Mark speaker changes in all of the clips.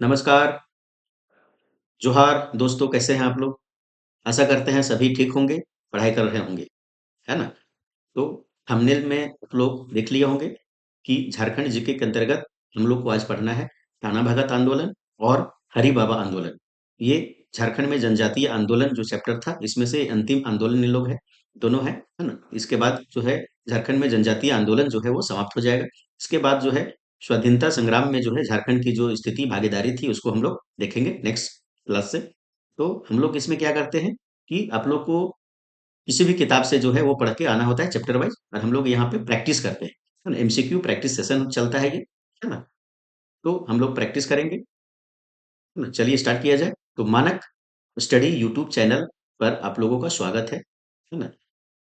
Speaker 1: नमस्कार, जोहार दोस्तों कैसे हैं आप लोग? आशा करते हैं सभी ठीक होंगे, पढ़ाई कर रहे होंगे, है ना? तो थंबनेल में आप लोग देख लिए होंगे कि झारखंड जीके के अंतर्गत हम लोग को आज पढ़ना है टाना भगत आंदोलन और हरि बाबा आंदोलन। ये झारखंड में जनजातीय आंदोलन जो चैप्टर था इसमें से अंतिम आंदोलन ये लोग है, दोनों है ना? इसके बाद जो है झारखंड में जनजातीय आंदोलन जो है वो समाप्त हो जाएगा। इसके बाद जो है स्वाधीनता संग्राम में जो है झारखंड की जो स्थिति भागीदारी थी उसको हम लोग देखेंगे नेक्स्ट क्लास से। तो हम लोग इसमें क्या करते हैं कि आप लोग को किसी भी किताब से जो है वो पढ़ के आना होता है चैप्टर वाइज और हम लोग यहाँ पे प्रैक्टिस करते हैं, है ना? एमसीक्यू प्रैक्टिस सेशन चलता है ये, है ना? तो हम लोग प्रैक्टिस करेंगे, है ना? चलिए स्टार्ट किया जाए। तो मानक स्टडी यूट्यूब चैनल पर आप लोगों का स्वागत है ना?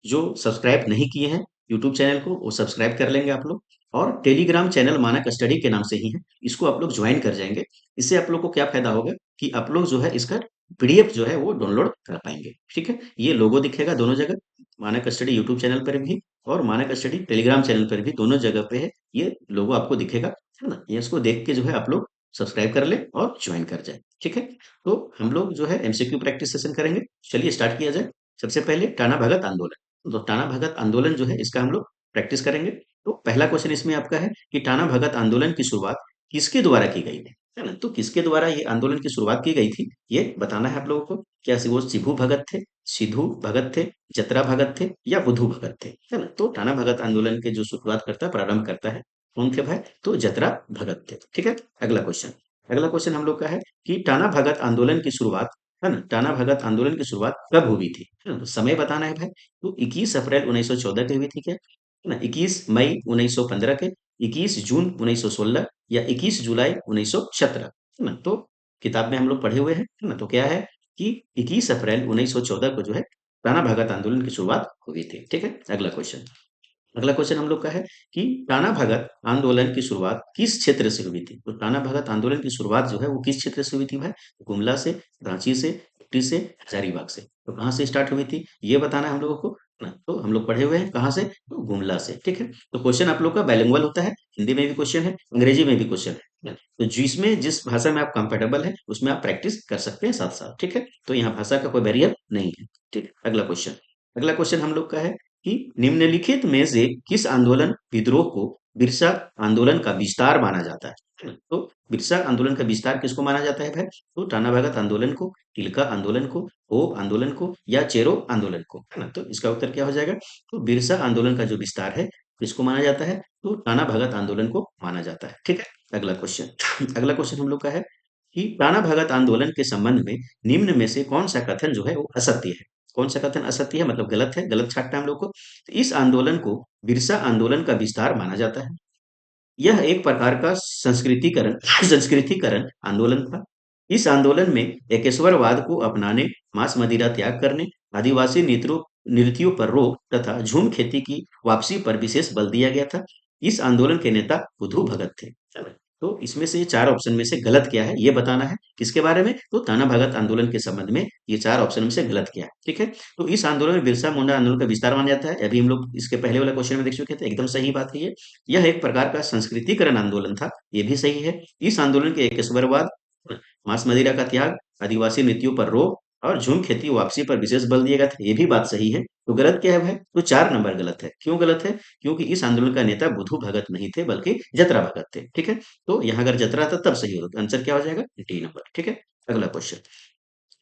Speaker 1: जो सब्सक्राइब नहीं किए हैं यूट्यूब चैनल को वो सब्सक्राइब कर लेंगे आप लोग और टेलीग्राम चैनल मानक स्टडी के नाम से ही है, इसको आप लोग ज्वाइन कर जाएंगे। इससे आप लोग को क्या फायदा होगा कि आप लोग जो है इसका पीडीएफ जो है वो डाउनलोड कर पाएंगे। ठीक है, ये लोगो दिखेगा दोनों जगह, मानक स्टडी यूट्यूब चैनल पर भी और मानक स्टडी टेलीग्राम चैनल पर भी, दोनों जगह पे है ये लोगो आपको दिखेगा, है ना? ये इसको देख के जो है आप लोग सब्सक्राइब कर ले और ज्वाइन कर जाए। ठीक है, तो हम लोग जो है एमसीक्यू प्रैक्टिस सेशन करेंगे। चलिए स्टार्ट किया जाए। सबसे पहले टाना भगत आंदोलन, तो टाना भगत आंदोलन जो है इसका हम लोग प्रैक्टिस करेंगे। तो पहला क्वेश्चन इसमें आपका है कि टाना भगत आंदोलन की शुरुआत किसके द्वारा की गई थी, है ना? तो किसके द्वारा ये आंदोलन की शुरुआत की गई थी ये बताना है आप लोगों को। क्या वो शिबू भगत थे, सिद्धू भगत थे, जतरा भगत थे या बुधू भगत थे, है ना? तो टाना भगत आंदोलन के जो शुरुआत करता है, प्रारंभ करता है, कौन थे भाई? तो जतरा भगत थे। ठीक है, अगला क्वेश्चन हम लोग का है कि टाना भगत आंदोलन की शुरुआत, है ना? टाना भगत आंदोलन की शुरुआत कब हुई थी, है ना? तो समय बताना है भाई। तो 21 अप्रैल 1914 की हुई थी क्या, है ना? 21 मई 1915 के, 21 जून 1916 या 21 जुलाई 1917, है ना? तो किताब में हम लोग पढ़े हुए हैं, है ना? तो क्या है कि 21 अप्रैल 1914 को जो है टाना भगत आंदोलन की शुरुआत हुई थी। ठीक है, अगला क्वेश्चन हम लोग का है कि टाना भगत आंदोलन की शुरुआत किस क्षेत्र से हुई थी? तो टाना भगत आंदोलन की शुरुआत जो है वो किस क्षेत्र से हुई थी भाई? गुमला से, रांची से, कुट्टी से, हजारीबाग से। तो कहाँ से स्टार्ट हुई थी ये बताना है हम लोगों को, है ना? तो हम लोग पढ़े हुए हैं कहाँ से, तो गुमला से। ठीक है, तो क्वेश्चन आप लोग का बाइलिंगुअल होता है, हिंदी में भी क्वेश्चन है, अंग्रेजी में भी क्वेश्चन है। तो जिसमें जिस भाषा में आप कंफर्टेबल है उसमें आप प्रैक्टिस कर सकते हैं साथ साथ। ठीक है, तो यहाँ भाषा का कोई बैरियर नहीं है। ठीक है, अगला क्वेश्चन हम लोग का है कि निम्नलिखित में से किस आंदोलन विद्रोह को बिरसा आंदोलन का विस्तार माना जाता है ना? तो बिरसा आंदोलन का विस्तार किसको माना जाता है भाई? तो टाना भगत आंदोलन को, तिलका आंदोलन को, हो आंदोलन को या चेरो आंदोलन को, है ना? तो इसका उत्तर क्या हो जाएगा? तो बिरसा आंदोलन का जो विस्तार है किसको माना जाता है? तो टाना भगत आंदोलन को माना जाता है। ठीक है, अगला क्वेश्चन हम लोग का है कि टाना भगत आंदोलन के संबंध में निम्न में से कौन सा कथन जो है वो असत्य है? कौन सा कथन असत्य है मतलब गलत है, गलत छांटना है हम लोग को। तो इस आंदोलन को बिरसा आंदोलन का विस्तार माना जाता है। यह एक प्रकार का संस्कृतिकरण आंदोलन था। इस आंदोलन में एकेश्वरवाद को अपनाने, मांस मदिरा त्याग करने, आदिवासी नृत्यों पर रोक तथा झूम खेती की वापसी पर विशेष बल दिया गया था। इस आंदोलन के नेता बुधू भगत थे। है ना? तो इसमें से ये चार ऑप्शन में से गलत क्या है ये बताना है। किसके बारे में? तो ताना भगत आंदोलन के संबंध में ये चार ऑप्शन में से गलत क्या है। ठीक है, तो इस आंदोलन में बिरसा मुंडा आंदोलन का विस्तार माना जाता है, अभी हम लोग इसके पहले वाला क्वेश्चन में देख चुके थे, एकदम सही बात है ये। यह एक प्रकार का संस्कृतिकरण आंदोलन था, ये भी सही है। इस आंदोलन के एकेश्वरवाद, मांस मदिरा का त्याग, आदिवासी नीतियों पर रोक और झूम खेती वापसी पर विशेष बल दिया गया था, ये भी बात सही है। तो गलत क्या है भाई? तो 4 नंबर गलत है। क्यों गलत है? क्योंकि इस आंदोलन का नेता बुधू भगत नहीं थे बल्कि जतरा भगत थे। ठीक है, तो यहाँ अगर जतरा था तब सही होता, आंसर क्या हो जाएगा? D number. ठीक है, अगला क्वेश्चन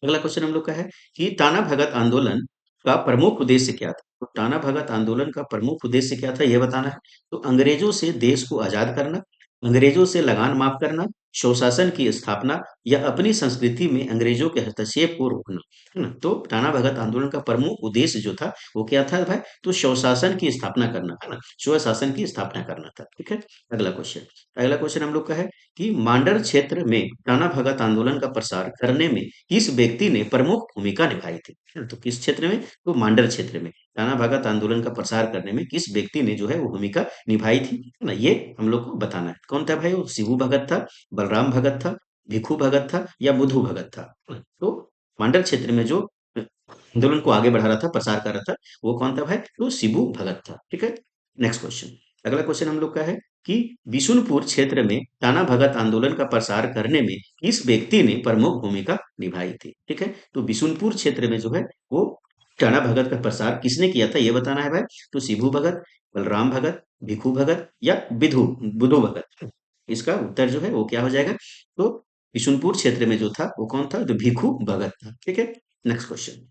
Speaker 1: अगला क्वेश्चन हम लोग का है कि टाना भगत आंदोलन का प्रमुख उद्देश्य क्या था? तो टाना भगत आंदोलन का प्रमुख उद्देश्य क्या था, यह बताना है। तो अंग्रेजों से देश को आजाद करना, अंग्रेजों से लगान माफ करना, स्वशासन की स्थापना या अपनी संस्कृति में अंग्रेजों के हस्तक्षेप को रोकना, है ना? तो टाना भगत आंदोलन का प्रमुख उद्देश्य जो था वो क्या था भाई? तो स्वशासन की स्थापना करना, है ना? स्वशासन की स्थापना करना था। ठीक है, अगला क्वेश्चन हम लोग का है कि मांडर क्षेत्र में टाना भगत आंदोलन का प्रसार करने में किस व्यक्ति ने प्रमुख भूमिका निभाई थी, है ना? तो किस क्षेत्र में? तो मांडर क्षेत्र में टाना भगत आंदोलन का प्रसार करने में किस व्यक्ति ने जो है वो भूमिका निभाई थी, है ना? ये हम लोग को बताना है। कौन था भाई? वो शिबू भगत था, बलराम भगत था, भिखू भगत था या बुधू भगत था, है ना? तो मांडर क्षेत्र में जो आंदोलन को आगे बढ़ा रहा था, प्रसार कर रहा था, वो कौन था भाई? तो शिबू भगत था। ठीक है, नेक्स्ट क्वेश्चन अगला क्वेश्चन हम लोग का है कि बिशुनपुर क्षेत्र में टाना भगत आंदोलन का प्रसार करने में किस व्यक्ति ने प्रमुख भूमिका निभाई थी। ठीक है, तो बिशुनपुर क्षेत्र में जो है वो टाना भगत का प्रसार किसने किया था ये बताना है भाई। तो शिबू भगत, बलराम भगत, भिखू भगत या विधु बुधु भगत। इसका उत्तर जो है वो क्या हो जाएगा। तो बिशुनपुर क्षेत्र में जो था वो कौन था, तो भिखू भगत था। ठीक है, नेक्स्ट क्वेश्चन।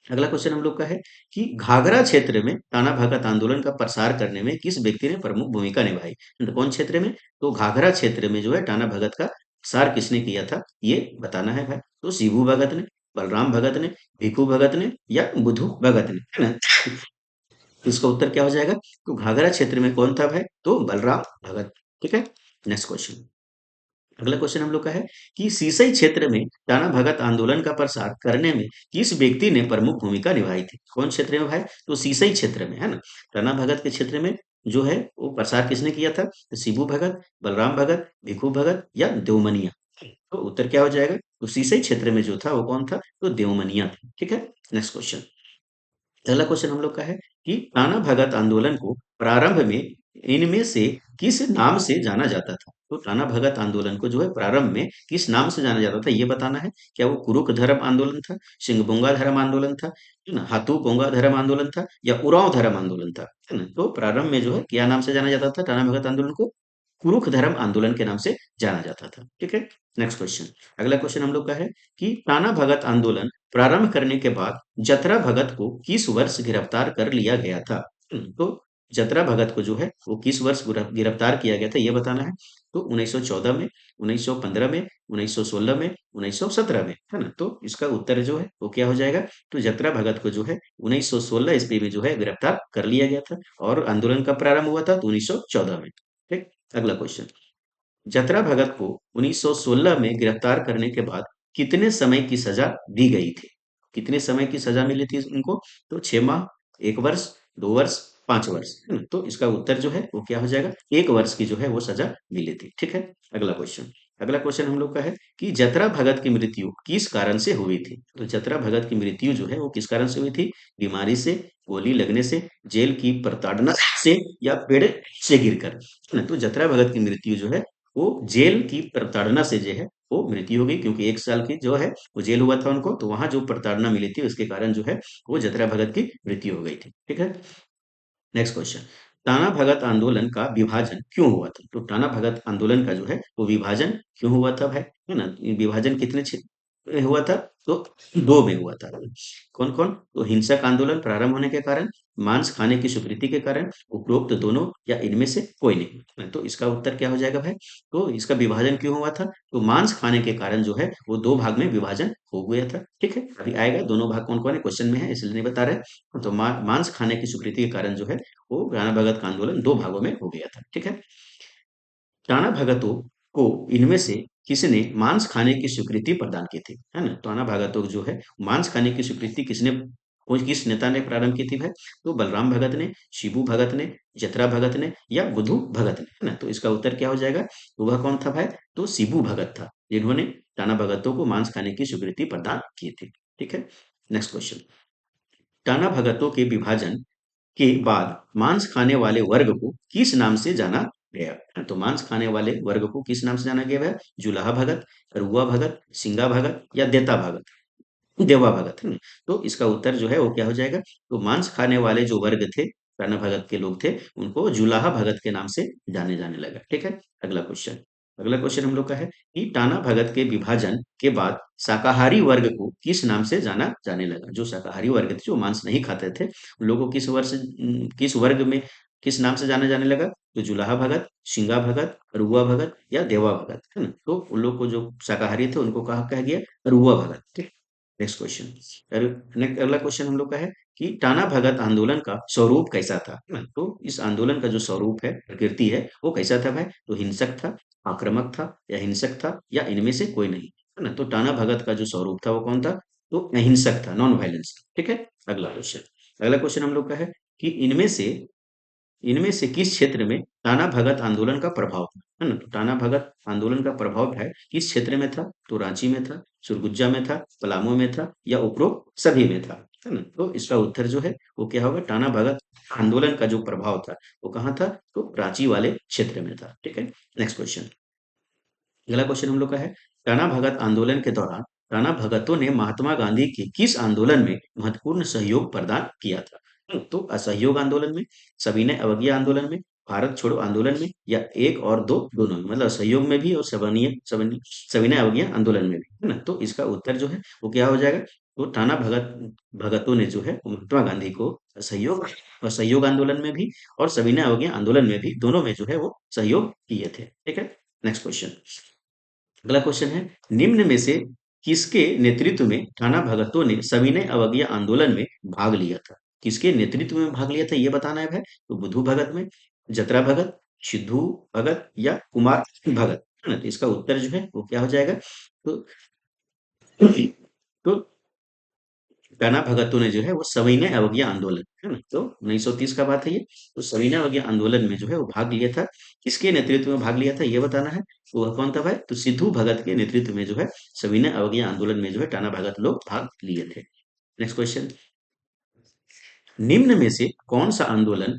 Speaker 1: अगला क्वेश्चन हम लोग का है कि घाघरा क्षेत्र में टाना भगत आंदोलन का प्रसार करने में किस व्यक्ति ने प्रमुख भूमिका निभाई। तो कौन क्षेत्र में, तो घाघरा क्षेत्र में जो है टाना भगत का प्रसार किसने किया था ये बताना है भाई। तो शिबू भगत ने, बलराम भगत ने, भिखू भगत ने या बुधू भगत ने, है ना। तो इसका उत्तर क्या हो जाएगा। तो घाघरा क्षेत्र में कौन था भाई, तो बलराम भगत। ठीक है, नेक्स्ट क्वेश्चन। अगला क्वेश्चन हम लोग का है कि सीसई क्षेत्र में टाना भगत आंदोलन का प्रसार करने में किस व्यक्ति ने प्रमुख भूमिका निभाई थी। कौन क्षेत्र में भाई, तो सीसई क्षेत्र में, है ना। टाना भगत के क्षेत्र में जो है वो प्रसार किसने किया था, तो शिबू भगत, बलराम भगत, भिखू भगत या देवमनिया। तो उत्तर क्या हो जाएगा, तो सीसई क्षेत्र में जो था वो कौन था, तो देवमनिया था। ठीक है, नेक्स्ट क्वेश्चन। अगला क्वेश्चन हम लोग का है कि टाना भगत आंदोलन को प्रारंभ में इनमें से किस नाम से जाना जाता था। तो टाना भगत आंदोलन को जो है प्रारंभ में किस नाम से जाना जाता था ये बताना है। क्या वो कुरुक धर्म आंदोलन था, सिंहबोंगा धर्म आंदोलन था, है ना, हाथू पोंगा धर्म आंदोलन था या उरांव धर्म आंदोलन था, है ना। तो प्रारंभ में जो है क्या नाम से जाना जाता था टाना भगत आंदोलन को, कुरुख धर्म आंदोलन के नाम से जाना जाता था। ठीक है, नेक्स्ट क्वेश्चन। अगला क्वेश्चन हम लोग का है कि टाना भगत आंदोलन प्रारंभ करने के बाद जतरा भगत को किस वर्ष गिरफ्तार कर लिया गया था। तो जतरा भगत को जो है वो किस वर्ष गिरफ्तार किया गया था ये बताना है। तो 1914 में, 1915 में, 1916 में, 1917 में, है ना। तो इसका उत्तर जो है वो क्या हो जाएगा, तो जतरा भगत को जो है 1916 ईस्वी में जो है गिरफ्तार कर लिया गया था और आंदोलन का प्रारंभ हुआ था तो 1914 में। ठीक, अगला क्वेश्चन। जतरा भगत को 1916 में गिरफ्तार करने के बाद कितने समय की सजा दी गई थी। कितने समय की सजा मिली थी उनको, तो 6 माह, 1 वर्ष, 2 वर्ष, 5 वर्ष, है ना। तो इसका उत्तर जो है वो क्या हो जाएगा, 1 वर्ष की जो है वो सजा मिली थी। ठीक है, अगला क्वेश्चन। अगला क्वेश्चन हम लोग का है कि जतरा भगत की मृत्यु किस कारण से हुई थी। तो जतरा भगत की मृत्यु जो है वो किस कारण से हुई थी, बीमारी से, गोली लगने से, जेल की प्रताड़ना से या पेड़ से गिरकर, है ना। तो जतरा भगत की मृत्यु जो है वो जेल की प्रताड़ना से जो है वो मृत्यु हो गई, क्योंकि 1 साल की जो है वो जेल हुआ था उनको, तो वहां जो प्रताड़ना मिली थी उसके कारण जो है वो जतरा भगत की मृत्यु हो गई थी। ठीक है, नेक्स्ट क्वेश्चन। टाना भगत आंदोलन का विभाजन क्यों हुआ था। तो टाना भगत आंदोलन का जो है वो विभाजन क्यों हुआ था भाई, है ना। ये विभाजन कितने में हुआ था, तो दो में हुआ था। कौन कौन, तो हिंसक आंदोलन प्रारंभ होने के कारण, मांस खाने की स्वीकृति के कारण, उपरोक्त दोनों या इनमें से कोई नहीं। तो इसका उत्तर क्या हो जाएगा भाई, तो इसका विभाजन क्यों हुआ था, तो मांस खाने के कारण जो है वो 2 भाग में विभाजन हो गया था। ठीक है, अभी आएगा दोनों भाग कौन कौन है, क्वेश्चन में है इसलिए नहीं बता रहे। तो मांस खाने की स्वीकृति के कारण जो है वो राणा भगत का आंदोलन 2 भागों में हो गया था। ठीक है, टाना भगतों को इनमें से किसने मांस खाने की स्वीकृति प्रदान की थी, है ना। टाना भगतों को जो है मांस खाने की स्वीकृति किसने, किस नेता ने प्रारंभ की थी भाई, तो बलराम भगत ने, शिबू भगत ने, जतरा भगत ने या बुधू भगत ने, है ना। तो इसका उत्तर क्या हो जाएगा, तो वह कौन था भाई, तो शिबू भगत था जिन्होंने टाना भगतों को मांस खाने की स्वीकृति प्रदान की थी। ठीक है, नेक्स्ट क्वेश्चन। टाना भगतों के विभाजन के बाद मांस खाने वाले वर्ग को किस नाम से जाना गया। तो मांस खाने वाले वर्ग को किस नाम से जाना गया है, जुलाहा भगत, रुआ भगत, सिंगा भगत या देता भगत, देवा भगत, है ना। तो इसका उत्तर जो है वो क्या हो जाएगा, तो मांस खाने वाले जो वर्ग थे, टाना भगत के लोग थे, उनको जुलाहा भगत के नाम से जाने जाने लगा। ठीक है, अगला क्वेश्चन। अगला क्वेश्चन हम लोग का है कि टाना भगत के विभाजन के बाद शाकाहारी वर्ग को किस नाम से जाना जाने लगा। जो शाकाहारी वर्ग थे, जो मांस नहीं खाते थे, उन लोगों को किस वर्ग में किस नाम से जाना जाने लगा, तो जुलाहा भगत, सिंगा भगत, रुआ भगत या देवा भगत, है ना। तो उन लोग को जो शाकाहारी थे उनको कहा कहा गया रुआ भगत। ठीक, नेक्स्ट क्वेश्चन। नेक्स्ट अगला क्वेश्चन हम लोग का है कि टाना भगत आंदोलन का स्वरूप कैसा था, है ना। तो इस आंदोलन का जो स्वरूप है, प्रकृति है, वो कैसा था भाई, तो हिंसक था, आक्रामक था या हिंसक था या इनमें से कोई नहीं, है ना। तो टाना भगत का जो स्वरूप था वो कौन था, तो अहिंसक था, नॉन वायलेंस। ठीक है, अगला क्वेश्चन। अगला क्वेश्चन हम लोग का है कि इनमें से किस क्षेत्र में टाना भगत आंदोलन का प्रभाव था, है ना। तो टाना भगत आंदोलन का प्रभाव है किस क्षेत्र में था, तो रांची में था, सुरगुज्जा में था, पलामू में था या उपरोक्त सभी में था। है ना? तो इसका उत्तर जो है वो क्या होगा, टाना भगत आंदोलन का जो प्रभाव था वो कहाँ था, तो रांची वाले क्षेत्र में था। ठीक है, नेक्स्ट क्वेश्चन। अगला क्वेश्चन हम लोग का है, टाना भगत आंदोलन के दौरान टाना भगतों ने महात्मा गांधी के किस आंदोलन में महत्वपूर्ण सहयोग प्रदान किया था? तो असहयोग आंदोलन में, सविनय अवज्ञा आंदोलन में, भारत छोड़ो आंदोलन में, या एक और दो दोनों में, मतलब सहयोग में भी और सविनय अवज्ञा आंदोलन में भी, है ना? तो इसका उत्तर जो है वो क्या हो जाएगा, तो टाना भगतों ने जो है वो महात्मा गांधी को सहयोग और सहयोग आंदोलन में भी और सविनय अवज्ञा आंदोलन में भी, दोनों में जो है वो सहयोग किए थे। ठीक है, नेक्स्ट क्वेश्चन। अगला क्वेश्चन है, निम्न में से किसके नेतृत्व में टाना भगतों ने सविनय अवज्ञा आंदोलन में भाग लिया था? किसके नेतृत्व में भाग लिया था ये बताना है भाई। तो बुद्धू भगत में, जतरा भगत, सिद्धू भगत, या कुमार भगत, है ना? तो इसका उत्तर जो है वो क्या हो जाएगा, तो तो टाना भगतों ने जो है वो सविनय अवज्ञा आंदोलन, है ना? तो 1930 का बात है ये। तो सविनय अवज्ञा आंदोलन में जो है वो भाग लिया था। किसके नेतृत्व में भाग लिया था ये बताना है। तो वह कौन था भाई, तो सिद्धू भगत के नेतृत्व में जो है सविनय अवज्ञा आंदोलन में जो है टाना भगत लोग भाग लिए थे। नेक्स्ट क्वेश्चन, निम्न में से कौन सा आंदोलन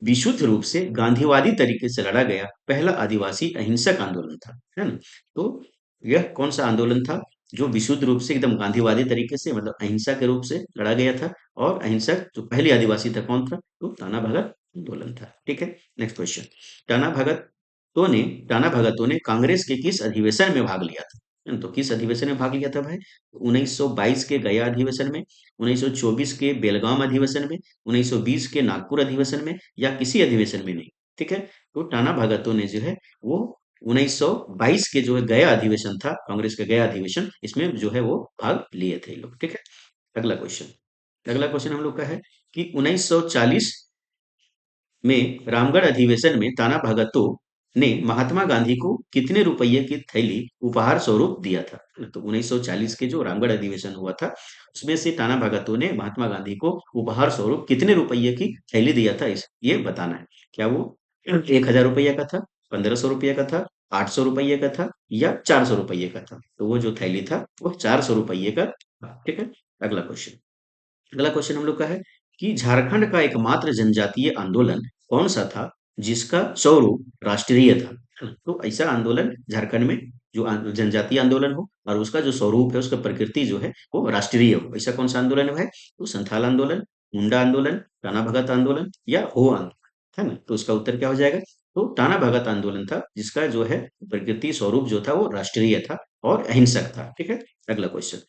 Speaker 1: विशुद्ध रूप से गांधीवादी तरीके से लड़ा गया पहला आदिवासी अहिंसक आंदोलन था, है ना? तो यह कौन सा आंदोलन था जो विशुद्ध रूप से एकदम गांधीवादी तरीके से, मतलब अहिंसा के रूप से लड़ा गया था, और अहिंसक जो पहले आदिवासी था कौन था, तो टाना भगत आंदोलन था। ठीक है, नेक्स्ट क्वेश्चन। टाना भगतों ने टाना भगतों ने कांग्रेस के किस अधिवेशन में भाग लिया था? है ना? तो किस अधिवेशन में भाग लिया था भाई, 1922 के गया अधिवेशन में, 1924 के बेलगाम अधिवेशन में, 1920 के नागपुर अधिवेशन में, या किसी अधिवेशन में नहीं। ठीक है, तो टाना भगतों ने जो है वो 1922 के जो है गया अधिवेशन था, कांग्रेस का गया अधिवेशन, इसमें जो है वो भाग लिए थे ये लोग। ठीक है, अगला क्वेश्चन। अगला क्वेश्चन हम लोग का है कि 1940 में रामगढ़ अधिवेशन में टाना भगतों ने महात्मा गांधी को कितने रुपये की थैली उपहार स्वरूप दिया था? तो 1940 के जो रामगढ़ अधिवेशन हुआ था उसमें से टाना भगतों ने महात्मा गांधी को उपहार स्वरूप कितने रुपये की थैली दिया था, इस ये बताना है। क्या वो 1000 रुपये का था, 1500 रुपये का था, 800 रुपये का था, या 400 रुपये का था? तो वो जो थैली था वो 400 रुपये का था। ठीक है, अगला क्वेश्चन। अगला क्वेश्चन हम लोग का है कि झारखंड का एकमात्र जनजातीय आंदोलन कौन सा था जिसका स्वरूप राष्ट्रीय था? है ना? तो ऐसा आंदोलन झारखंड में जो जनजातीय आंदोलन हो और उसका जो स्वरूप है, उसका प्रकृति जो है वो राष्ट्रीय हो, ऐसा कौन सा आंदोलन है? तो संथाल आंदोलन, मुंडा आंदोलन, टाना भगत आंदोलन, या हो आंदोलन, है ना? तो उसका उत्तर क्या हो जाएगा, तो टाना भगत आंदोलन था जिसका जो है प्रकृति स्वरूप जो था वो राष्ट्रीय था और अहिंसक था। ठीक है, अगला क्वेश्चन।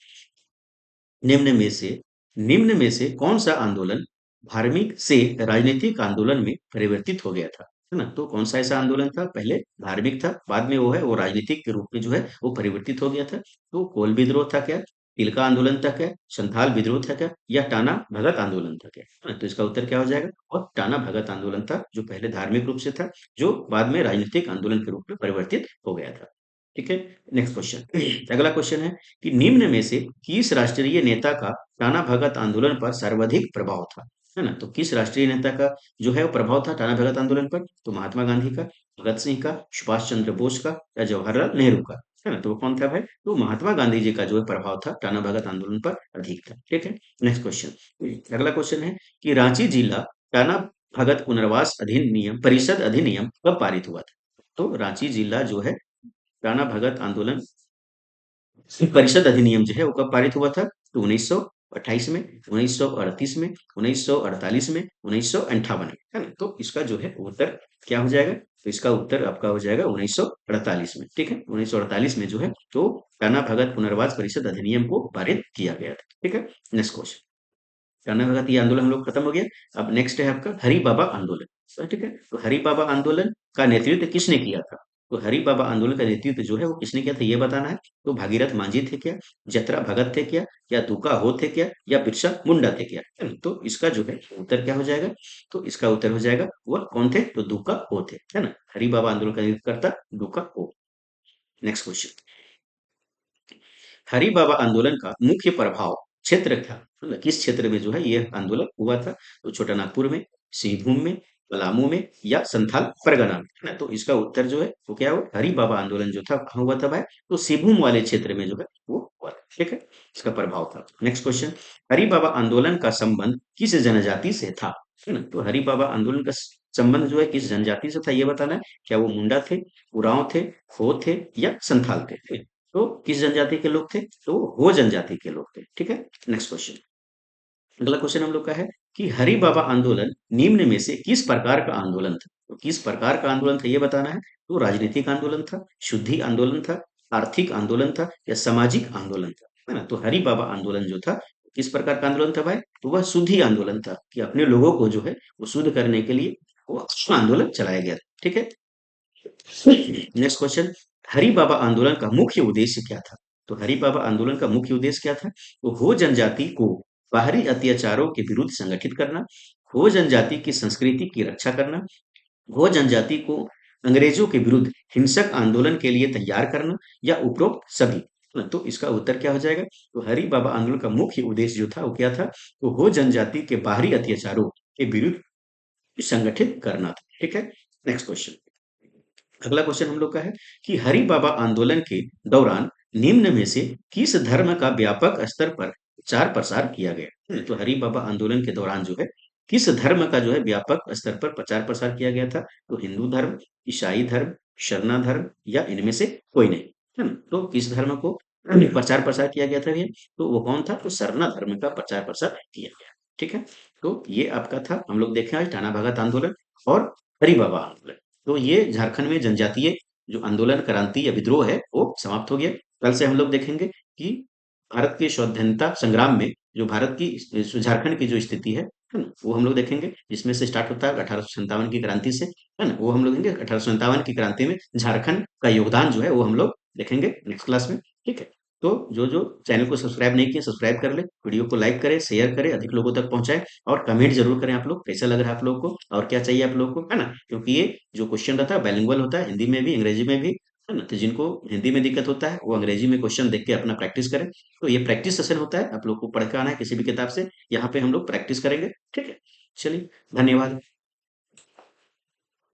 Speaker 1: निम्न में से निम्न में से कौन सा आंदोलन धार्मिक से राजनीतिक आंदोलन में परिवर्तित हो गया था? है ना? तो कौन सा ऐसा आंदोलन था, पहले धार्मिक था, बाद में वो है वो राजनीतिक के रूप में जो है वो परिवर्तित हो गया था? तो कोल विद्रोह था क्या, तिलका आंदोलन था क्या, संथाल विद्रोह था क्या, या टाना भगत आंदोलन था क्या? है ना? तो इसका उत्तर क्या हो जाएगा, और टाना भगत आंदोलन था जो पहले धार्मिक रूप से था, जो बाद में राजनीतिक आंदोलन के रूप में परिवर्तित हो गया था। ठीक है, नेक्स्ट क्वेश्चन। अगला क्वेश्चन है कि निम्न में से किस राष्ट्रीय नेता का टाना भगत आंदोलन पर सर्वाधिक प्रभाव था? है ना? तो किस राष्ट्रीय नेता का जो है वो प्रभाव था टाना भगत आंदोलन पर? तो महात्मा गांधी का, भगत सिंह का, सुभाष चंद्र बोस का, या जवाहरलाल नेहरू का? है ना? तो वो कौन था भाई, तो महात्मा गांधी जी का जो है प्रभाव था टाना भगत आंदोलन पर अधिक था। ठीक है, नेक्स्ट क्वेश्चन। अगला क्वेश्चन है कि रांची जिला टाना भगत पुनर्वास अधिनियम परिषद अधिनियम कब पारित हुआ था? तो रांची जिला जो है टाना भगत आंदोलन परिषद अधिनियम जो है वो कब पारित हुआ था? तो 1928 में, 1938 में, 1948 में, 1958 में, है ना? तो इसका जो है उत्तर क्या हो जाएगा, तो इसका उत्तर आपका हो जाएगा 1948 में। ठीक है, 1948 में जो है तो टाना भगत पुनर्वास परिषद अधिनियम को पारित किया गया था। ठीक है, नेक्स्ट क्वेश्चन। टाना भगत ये आंदोलन हम लोग खत्म हो गया। अब नेक्स्ट है आपका हरि बाबा आंदोलन। तो ठीक है, तो हरि बाबा आंदोलन का नेतृत्व किसने किया था? तो हरि बाबा आंदोलन का नेतृत्व जो है वो किसने किया था ये बताना है। तो भागीरथ मांझी थे क्या, जतरा भगत थे क्या, या तुका हो थे क्या, या बिरसा मुंडा थे क्या? है ना? तो इसका जो है उत्तर क्या हो जाएगा, तो इसका उत्तर हो जाएगा वह कौन थे, तो दुका हो थे, है ना? हरि बाबा आंदोलन का नेतृत्व करता दुका हो। Next question. हरि बाबा आंदोलन का मुख्य प्रभाव क्षेत्र था, मतलब किस क्षेत्र में जो है यह आंदोलन हुआ था? तो छोटा नागपुर में, सिंहभूम में, पलामू में, या संथाल परगना में, है ना? तो इसका उत्तर जो है वो क्या हो, हरि बाबा आंदोलन जो था कहाँ हुआ था भाई, तो सिंहभूम वाले क्षेत्र में जो है वो पर, ठीक है, इसका प्रभाव था। नेक्स्ट क्वेश्चन, हरि बाबा आंदोलन का संबंध किस जनजाति से था? है ना, तो हरि बाबा आंदोलन का संबंध जो है किस जनजाति से था ये बताना है। क्या वो मुंडा थे, उरांव थे, हो थे या संथाल थे? तो किस जनजाति के लोग थे? तो हो जनजाति के लोग थे, ठीक है। नेक्स्ट क्वेश्चन, अगला क्वेश्चन हम लोग का है कि हरि बाबा आंदोलन निम्न में से किस प्रकार का आंदोलन था? तो किस प्रकार का आंदोलन था ये बताना है। तो राजनीतिक आंदोलन था, शुद्धि आंदोलन था, आर्थिक आंदोलन था या सामाजिक आंदोलन था, है ना। तो हरि बाबा आंदोलन जो था किस प्रकार का आंदोलन था भाई? तो वह शुद्धि आंदोलन था कि अपने लोगों को जो है वो शुद्ध करने के लिए वो आंदोलन चलाया गया, ठीक है। नेक्स्ट क्वेश्चन, हरि बाबा आंदोलन का मुख्य उद्देश्य क्या था? तो हरि बाबा आंदोलन का मुख्य उद्देश्य क्या था? तो हो जनजाति को बाहरी अत्याचारों के विरुद्ध संगठित करना, हो जनजाति की संस्कृति की रक्षा करना, हो जनजाति को अंग्रेजों के विरुद्ध हिंसक आंदोलन के लिए तैयार करना या उपरोक्त सभी। तो इसका उत्तर क्या हो जाएगा? तो हरि बाबा आंदोलन का मुख्य उद्देश्य जो था वो क्या था? तो हो जनजाति के बाहरी अत्याचारों के विरुद्ध संगठित करना था, ठीक है। नेक्स्ट क्वेश्चन, अगला क्वेश्चन हम लोग का है कि हरि बाबा आंदोलन के दौरान निम्न में से किस धर्म का व्यापक स्तर पर प्रचार प्रसार किया गया? तो हरि बाबा आंदोलन के दौरान जो है किस धर्म का जो है व्यापक स्तर पर प्रचार प्रसार किया गया था? तो हिंदू धर्म, ईसाई धर्म, शरणा धर्म या इनमें से कोई नहीं, है ना। तो किस धर्म को प्रचार प्रसार किया गया था ये? तो वो कौन था? तो सरना धर्म का प्रचार प्रसार किया गया, ठीक है। तो ये आपका था, हम लोग देखें आज टाना भगत आंदोलन और हरि बाबा आंदोलन। तो ये झारखंड में जनजातीय जो आंदोलन क्रांति या विद्रोह है वो समाप्त हो गया। कल से हम लोग देखेंगे कि भारत के स्वाधीनता संग्राम में जो भारत की झारखंड की जो स्थिति है ना, वो हम लोग देखेंगे, जिसमें से स्टार्ट होता है 1857 की क्रांति से, है ना। वो हम लोग देखेंगे 1857 की क्रांति में झारखंड का योगदान जो है वो हम लोग देखेंगे नेक्स्ट क्लास में, ठीक है। तो जो जो चैनल को सब्सक्राइब नहीं किया सब्सक्राइब कर ले, वीडियो को लाइक करें, शेयर करें, अधिक लोगों तक पहुंचाएं और कमेंट जरूर करें आप लोग कैसा लग रहा है आप लोगों को और क्या चाहिए आप लोगों को, है ना। क्योंकि ये जो क्वेश्चन रहता है बाइलिंगुअल होता है, हिंदी में भी अंग्रेजी में भी, है ना। तो जिनको हिंदी में दिक्कत होता है वो अंग्रेजी में क्वेश्चन देख के अपना प्रैक्टिस करें। तो ये प्रैक्टिस सेशन होता है, आप लोग को पढ़ के आना है किसी भी किताब से, यहाँ पे हम लोग प्रैक्टिस करेंगे, ठीक है। चलिए, धन्यवाद।